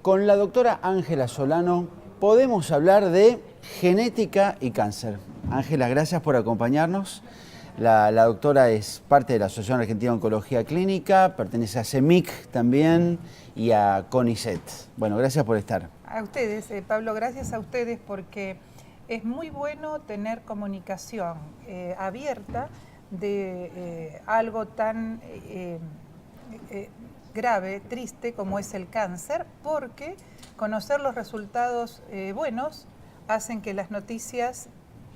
Con la doctora Ángela Solano podemos hablar de genética y cáncer. Ángela, gracias por acompañarnos. La doctora es parte de la Asociación Argentina de Oncología Clínica, pertenece a CEMIC también y a CONICET. Bueno, gracias por estar. A ustedes, Pablo, gracias a ustedes porque es muy bueno tener comunicación abierta de algo tan grave, triste como es el cáncer, porque conocer los resultados buenos hacen que las noticias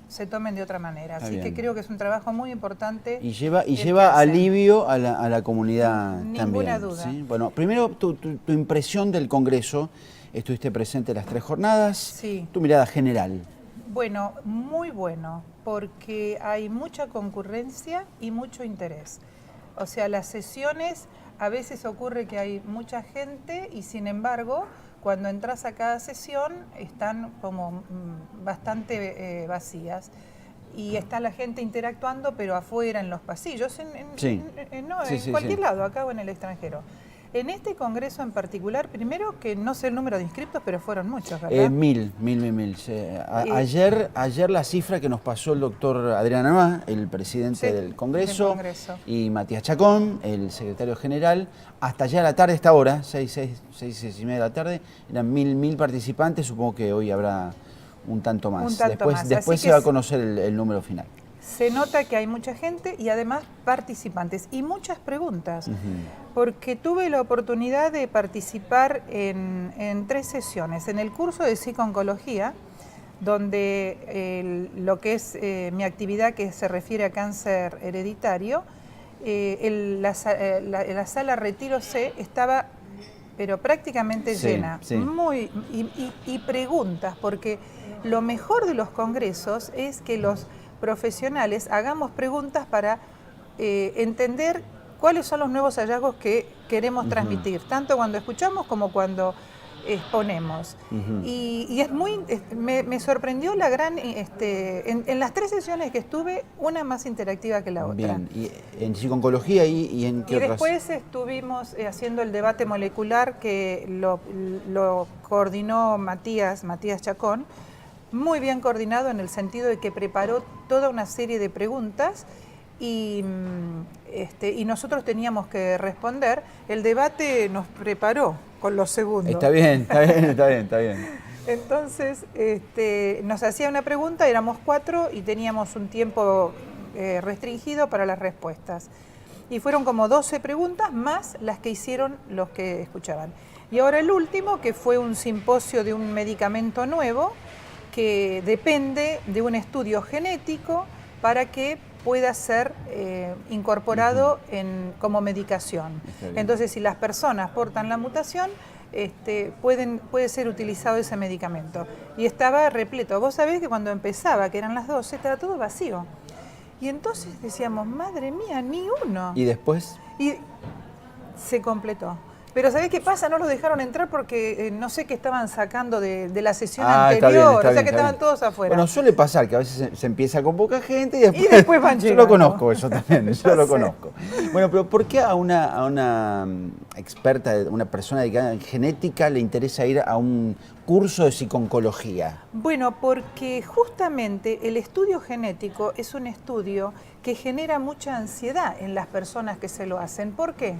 se tomen de otra manera. Así que creo que es un trabajo muy importante. Y lleva alivio a la comunidad también. Ninguna duda. ¿Sí? Bueno, primero tu impresión del Congreso. Estuviste presente en las 3 jornadas. Sí. Tu mirada general. Bueno, muy bueno, porque hay mucha concurrencia y mucho interés. O sea, las sesiones, a veces ocurre que hay mucha gente y sin embargo, cuando entras a cada sesión, están como bastante vacías. Y está la gente interactuando, pero afuera, en los pasillos, en cualquier lado, acá o en el extranjero. En este congreso en particular, primero que no sé el número de inscriptos, pero fueron muchos, ¿verdad? Mil. Ayer la cifra que nos pasó el doctor Adrián Amá, el presidente del Congreso, y Matías Chacón, el secretario general, hasta allá a la tarde, esta hora, 6 y media de la tarde, eran mil participantes, supongo que hoy habrá un tanto más. Después se va a conocer el número final. Se nota que hay mucha gente y además participantes y muchas preguntas, porque tuve la oportunidad de participar en 3 sesiones. En el curso de psico-oncología, donde lo que es mi actividad que se refiere a cáncer hereditario, la sala Retiro C estaba pero prácticamente llena, y preguntas, porque lo mejor de los congresos es que los profesionales hagamos preguntas para entender cuáles son los nuevos hallazgos que queremos transmitir, tanto cuando escuchamos como cuando exponemos. Y es me sorprendió la gran, en las 3 sesiones que estuve, una más interactiva que la otra. Bien, y en psico-oncología y en qué otras. Después estuvimos haciendo el debate molecular que lo coordinó Matías Chacón, muy bien coordinado en el sentido de que preparó toda una serie de preguntas y nosotros teníamos que responder. El debate nos preparó con los segundos. Está bien. Entonces nos hacía una pregunta, éramos 4 y teníamos un tiempo restringido para las respuestas. Y fueron como 12 preguntas más las que hicieron los que escuchaban. Y ahora el último, que fue un simposio de un medicamento nuevo, que depende de un estudio genético para que pueda ser incorporado como medicación. Entonces, si las personas portan la mutación, puede ser utilizado ese medicamento. Y estaba repleto. Vos sabés que cuando empezaba, que eran las 12, estaba todo vacío. Y entonces decíamos, madre mía, ni uno. ¿Y después? Y se completó. Pero ¿sabés qué pasa? No los dejaron entrar porque no sé qué estaban sacando de la sesión anterior, o sea que estaban todos afuera. Bueno, suele pasar que a veces se empieza con poca gente y después van llegando. Yo lo conozco eso también, yo lo conozco. Bueno, pero ¿por qué a una experta, una persona dedicada en genética le interesa ir a un curso de psico-oncología? Bueno, porque justamente el estudio genético es un estudio que genera mucha ansiedad en las personas que se lo hacen. ¿Por qué?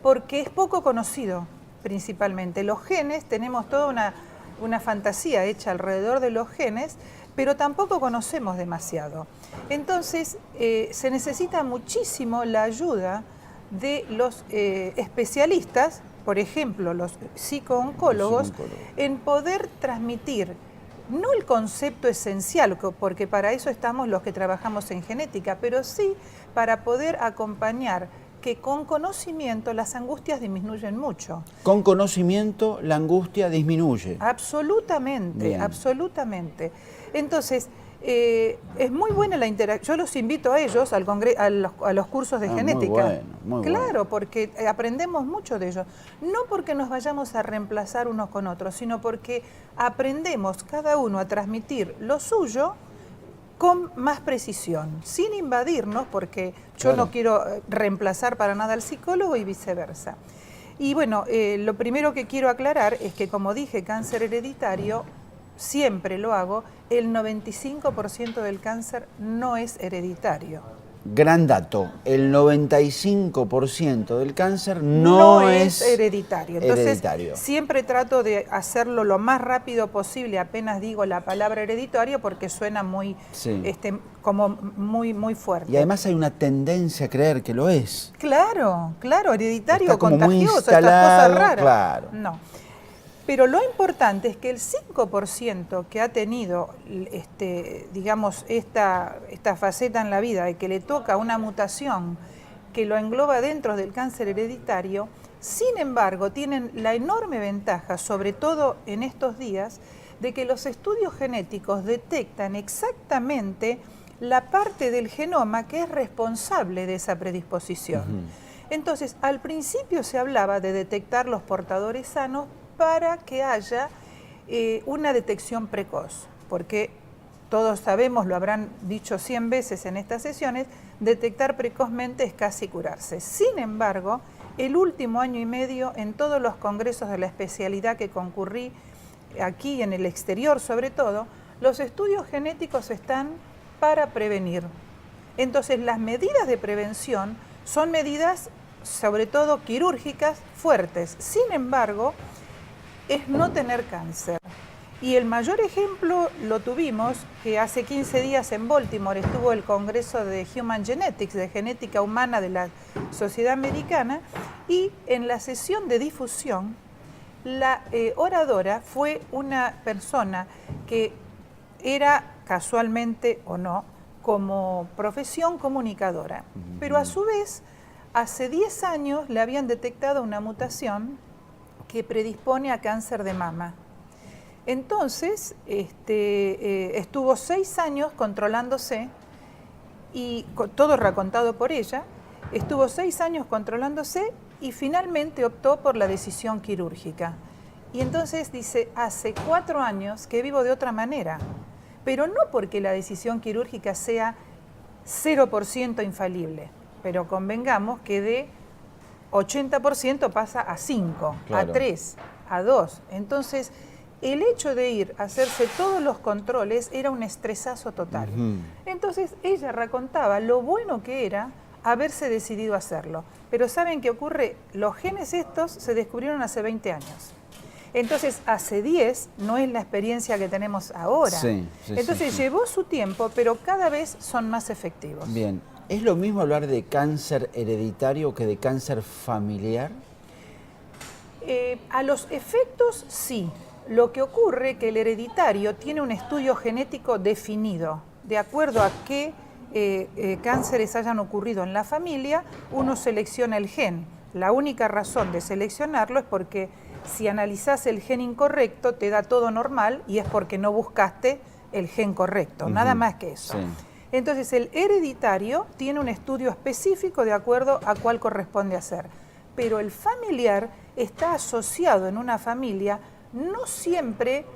Porque es poco conocido, principalmente. Los genes, tenemos toda una fantasía hecha alrededor de los genes, pero tampoco conocemos demasiado. Entonces, se necesita muchísimo la ayuda de los especialistas, por ejemplo, los psico-oncólogos, en poder transmitir, no el concepto esencial, porque para eso estamos los que trabajamos en genética, pero sí para poder acompañar que con conocimiento las angustias disminuyen mucho. Con conocimiento la angustia disminuye. Absolutamente, absolutamente. Entonces, es muy buena la interacción. Yo los invito a ellos a los cursos de genética. Muy bueno, bueno. Porque aprendemos mucho de ellos. No porque nos vayamos a reemplazar unos con otros, sino porque aprendemos cada uno a transmitir lo suyo con más precisión, sin invadirnos, porque yo no quiero reemplazar para nada al psicólogo y viceversa. Y bueno, lo primero que quiero aclarar es que, como dije, cáncer hereditario, siempre lo hago, el 95% del cáncer no es hereditario. Gran dato, el 95% del cáncer no es hereditario. Entonces, hereditario. Siempre trato de hacerlo lo más rápido posible, apenas digo la palabra hereditario, porque suena muy, como muy fuerte. Y además hay una tendencia a creer que lo es. Claro, hereditario, está como contagioso, muy instalado, estas cosas raras. Claro. No. Pero lo importante es que el 5% que ha tenido, digamos, esta faceta en la vida de que le toca una mutación que lo engloba dentro del cáncer hereditario, sin embargo, tienen la enorme ventaja, sobre todo en estos días, de que los estudios genéticos detectan exactamente la parte del genoma que es responsable de esa predisposición. Entonces, al principio se hablaba de detectar los portadores sanos para que haya una detección precoz, porque todos sabemos, lo habrán dicho 100 veces en estas sesiones, detectar precozmente es casi curarse. Sin embargo, el último año y medio, en todos los congresos de la especialidad que concurrí, aquí y en el exterior sobre todo, los estudios genéticos están para prevenir. Entonces, las medidas de prevención son medidas, sobre todo quirúrgicas, fuertes. Sin embargo, es no tener cáncer. Y el mayor ejemplo lo tuvimos que hace 15 días en Baltimore estuvo el Congreso de Human Genetics, de Genética Humana de la Sociedad Americana, y en la sesión de difusión, la oradora fue una persona que era, casualmente o no, como profesión comunicadora. Pero a su vez, hace 10 años le habían detectado una mutación que predispone a cáncer de mama. Entonces, estuvo 6 años controlándose, y todo recontado por ella, estuvo 6 años controlándose y finalmente optó por la decisión quirúrgica. Y entonces dice, hace 4 años que vivo de otra manera, pero no porque la decisión quirúrgica sea 0% infalible, pero convengamos que de 80% pasa a 5, claro, a 3, a 2. Entonces, el hecho de ir a hacerse todos los controles era un estresazo total. Entonces, ella recontaba lo bueno que era haberse decidido hacerlo. Pero ¿saben qué ocurre? Los genes estos se descubrieron hace 20 años. Entonces, hace 10 no es la experiencia que tenemos ahora. Entonces, llevó su tiempo, pero cada vez son más efectivos. Bien. ¿Es lo mismo hablar de cáncer hereditario que de cáncer familiar? A los efectos, sí. Lo que ocurre es que el hereditario tiene un estudio genético definido. De acuerdo a qué cánceres hayan ocurrido en la familia, uno selecciona el gen. La única razón de seleccionarlo es porque si analizás el gen incorrecto, te da todo normal y es porque no buscaste el gen correcto, nada más que eso. Entonces, el hereditario tiene un estudio específico de acuerdo a cuál corresponde hacer. Pero el familiar está asociado en una familia no siempre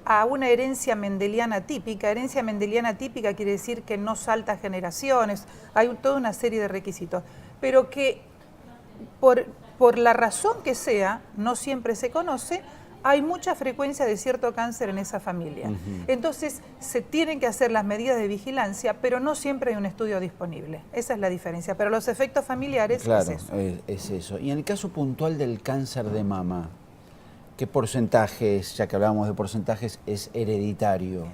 a una herencia mendeliana típica. Herencia mendeliana típica quiere decir que no salta generaciones, hay toda una serie de requisitos, pero que por la razón que sea, no siempre se conoce, hay mucha frecuencia de cierto cáncer en esa familia. Entonces, se tienen que hacer las medidas de vigilancia, pero no siempre hay un estudio disponible. Esa es la diferencia. Pero los efectos familiares, claro, es eso. Es eso. Y en el caso puntual del cáncer de mama, ¿qué porcentajes, ya que hablábamos de porcentajes, es hereditario?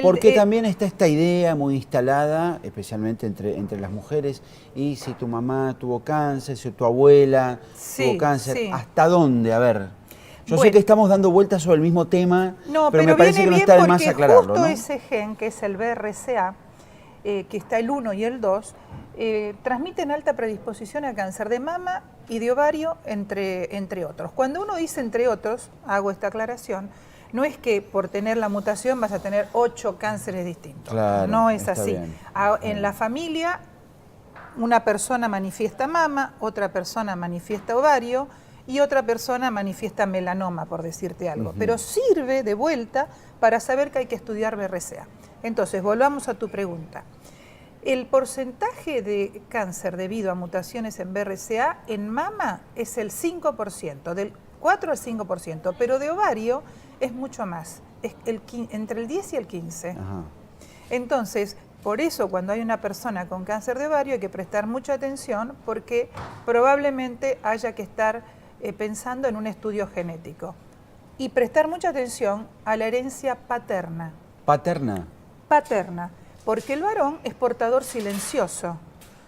Porque también está esta idea muy instalada, especialmente entre las mujeres, y si tu mamá tuvo cáncer, si tu abuela tuvo cáncer, ¿hasta dónde? A ver, yo sé que estamos dando vueltas sobre el mismo tema, pero me parece que no está de más aclararlo, justo ¿no? Ese gen, que es el BRCA, que está el 1 y el 2, transmiten alta predisposición a cáncer de mama y de ovario, entre otros. Cuando uno dice entre otros, hago esta aclaración, no es que por tener la mutación vas a tener 8 cánceres distintos. Claro, no es así. En la familia, una persona manifiesta mama, otra persona manifiesta ovario y otra persona manifiesta melanoma, por decirte algo. Pero sirve de vuelta para saber que hay que estudiar BRCA. Entonces, volvamos a tu pregunta. El porcentaje de cáncer debido a mutaciones en BRCA en mama es el 5%, del 4 al 5%, pero de ovario es mucho más, es entre el 10 y el 15%. Ajá. Entonces, por eso cuando hay una persona con cáncer de ovario hay que prestar mucha atención porque probablemente haya que estar pensando en un estudio genético. Y prestar mucha atención a la herencia paterna. ¿Paterna? Paterna, porque el varón es portador silencioso.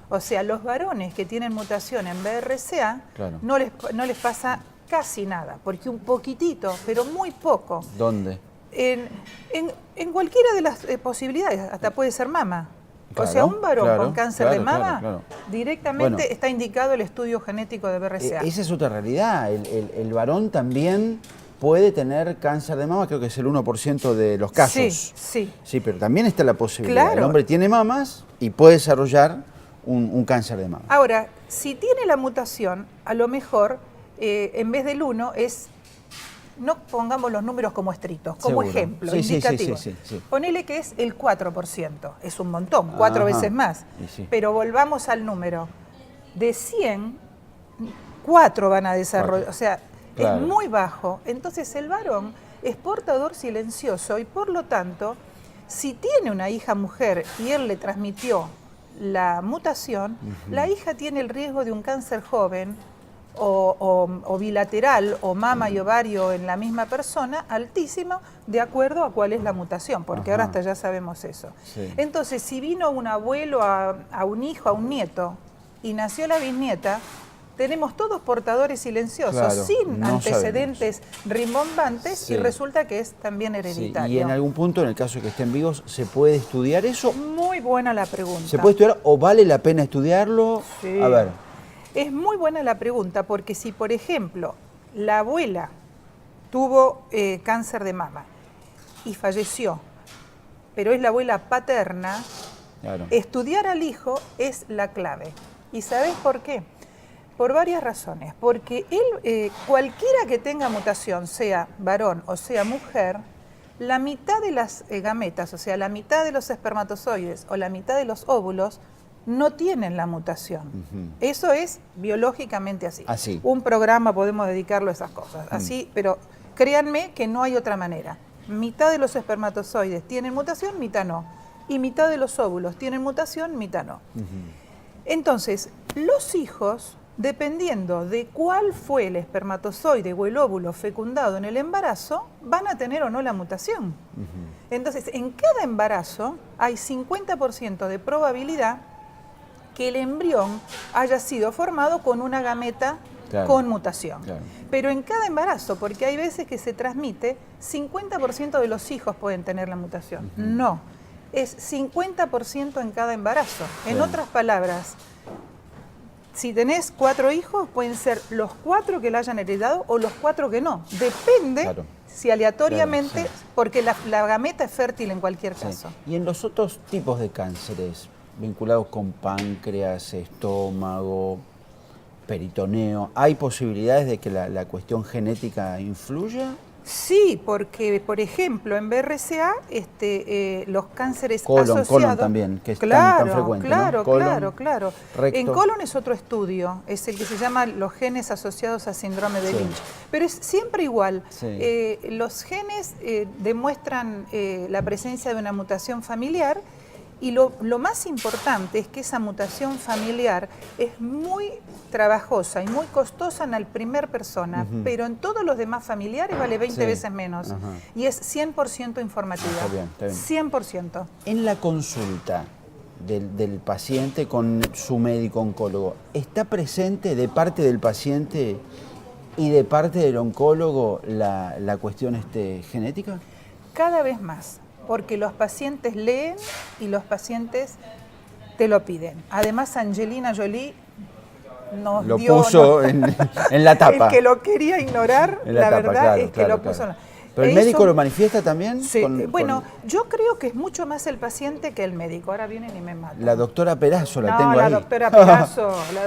O sea, los varones que tienen mutación en BRCA claro, no les pasa casi nada, porque un poquitito, pero muy poco. ¿Dónde? En cualquiera de las posibilidades, hasta puede ser mama. Claro, o sea, un varón claro, con cáncer claro, de mama, claro. directamente está indicado el estudio genético de BRCA. Esa es otra realidad. El varón también puede tener cáncer de mama, creo que es el 1% de los casos. Sí, sí. Sí, pero también está la posibilidad. Claro. El hombre tiene mamas y puede desarrollar un cáncer de mama. Ahora, si tiene la mutación, a lo mejor, en vez del 1 es... No pongamos los números como estrictos, como Seguro. ejemplo, Sí, indicativo. Sí. Ponele que es el 4%, es un montón, 4 veces más. Sí. Pero volvamos al número. De 100, 4 van a desarrollar, o sea, claro, es muy bajo. Entonces el varón es portador silencioso y por lo tanto, si tiene una hija mujer y él le transmitió la mutación, la hija tiene el riesgo de un cáncer joven, o bilateral, o mama y ovario en la misma persona, altísimo, de acuerdo a cuál es la mutación, porque ahora hasta ya sabemos eso. Sí. Entonces, si vino un abuelo a un hijo, a un nieto, y nació la bisnieta, tenemos todos portadores silenciosos, claro, sin antecedentes rimbombantes, sí, y resulta que es también hereditario. Sí, y en algún punto, en el caso de que estén vivos, ¿se puede estudiar eso? Muy buena la pregunta. ¿Se puede estudiar o vale la pena estudiarlo? Sí. A ver. Es muy buena la pregunta porque si, por ejemplo, la abuela tuvo cáncer de mama y falleció, pero es la abuela paterna, claro, estudiar al hijo es la clave. ¿Y sabés por qué? Por varias razones. Porque él, cualquiera que tenga mutación, sea varón o sea mujer, la mitad de las gametas, o sea, la mitad de los espermatozoides o la mitad de los óvulos, no tienen la mutación. Eso es biológicamente así. Así. Un programa podemos dedicarlo a esas cosas. Así, pero créanme que no hay otra manera. Mitad de los espermatozoides tienen mutación, mitad no. Y mitad de los óvulos tienen mutación, mitad no. Entonces, los hijos, dependiendo de cuál fue el espermatozoide o el óvulo fecundado en el embarazo, van a tener o no la mutación. Entonces, en cada embarazo hay 50% de probabilidad que el embrión haya sido formado con una gameta, claro, con mutación. Claro. Pero en cada embarazo, porque hay veces que se transmite, 50% de los hijos pueden tener la mutación. No, es 50% en cada embarazo. En otras palabras, si tenés 4 hijos, pueden ser los 4 que la hayan heredado o los 4 que no. Depende, claro, si aleatoriamente, claro, sí, porque la gameta es fértil en cualquier caso. Sí. Y en los otros tipos de cánceres, vinculados con páncreas, estómago, peritoneo, ¿hay posibilidades de que la cuestión genética influya? Sí, porque, por ejemplo, en BRCA, los cánceres colon asociados... también, que es claro, tan frecuente, claro, ¿no? Colon, claro. Recto. En colon es otro estudio, es el que se llama los genes asociados a síndrome de Lynch. Pero es siempre igual. Sí. Los genes demuestran la presencia de una mutación familiar. Y lo más importante es que esa mutación familiar es muy trabajosa y muy costosa en la primera persona, pero en todos los demás familiares vale 20 veces menos. Y es 100% informativa. Está bien. 100%. En la consulta del paciente con su médico oncólogo, ¿está presente de parte del paciente y de parte del oncólogo la cuestión genética? Cada vez más. Porque los pacientes leen y los pacientes te lo piden. Además, Angelina Jolie nos lo dio... puso en la tapa. El que lo quería ignorar, la verdad, claro, es que lo puso... Claro. ¿Pero el médico lo manifiesta también? Sí, bueno, yo creo que es mucho más el paciente que el médico. Ahora vienen y me matan. La doctora Perazo la tengo ahí. La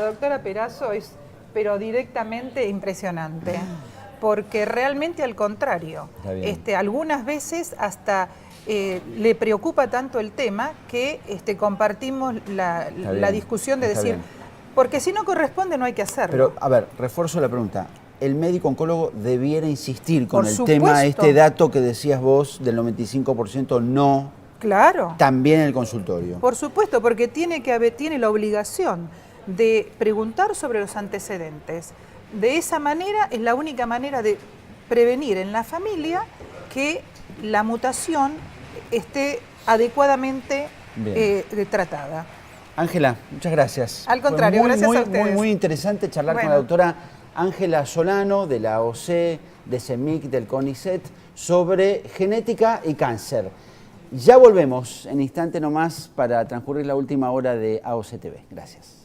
doctora Perazo es, pero directamente impresionante. Porque realmente al contrario. Algunas veces hasta... le preocupa tanto el tema que compartimos la discusión de decir, porque si no corresponde no hay que hacerlo. Pero, a ver, refuerzo la pregunta. El médico oncólogo debiera insistir con el tema, este dato que decías vos del 95% no. Claro. También en el consultorio. Por supuesto, porque tiene la obligación de preguntar sobre los antecedentes. De esa manera es la única manera de prevenir en la familia que la mutación esté adecuadamente tratada. Ángela, muchas gracias. Al contrario, gracias a ustedes. Muy interesante charlar con la doctora Ángela Solano de la AOC, de CEMIC, del CONICET, sobre genética y cáncer. Ya volvemos en instante nomás para transcurrir la última hora de AOC TV. Gracias.